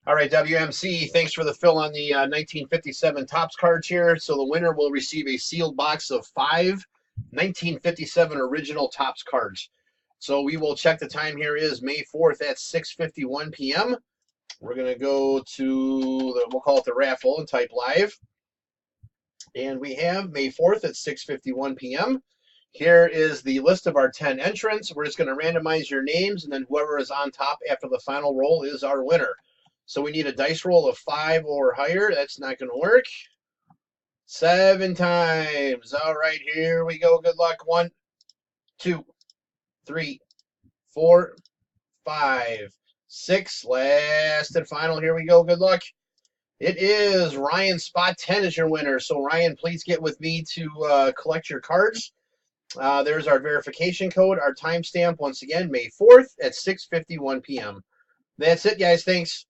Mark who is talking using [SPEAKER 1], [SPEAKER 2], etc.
[SPEAKER 1] All right, WMC, thanks for the fill on the 1957 Topps cards here. So the winner will receive a sealed box of 1957 original Topps cards. So we will check the time here is May 4th at 6:51 p.m. We're going to go to, we'll call it the raffle and type live. And we have May 4th at 6:51 p.m. Here is the list of our 10 entrants. We're just going to randomize your names, and then whoever is on top after the final roll is our winner. So we need a dice roll of 5 or higher. That's not going to work. 7 times. All right, here we go. Good luck. 1, 2, 3, 4, 5, 6. Last and final. Here we go. Good luck. It is Ryan. Spot 10 is your winner. So Ryan, please get with me to collect your cards. There's our verification code. Our timestamp, once again, May 4th at 6:51 p.m. That's it, guys. Thanks.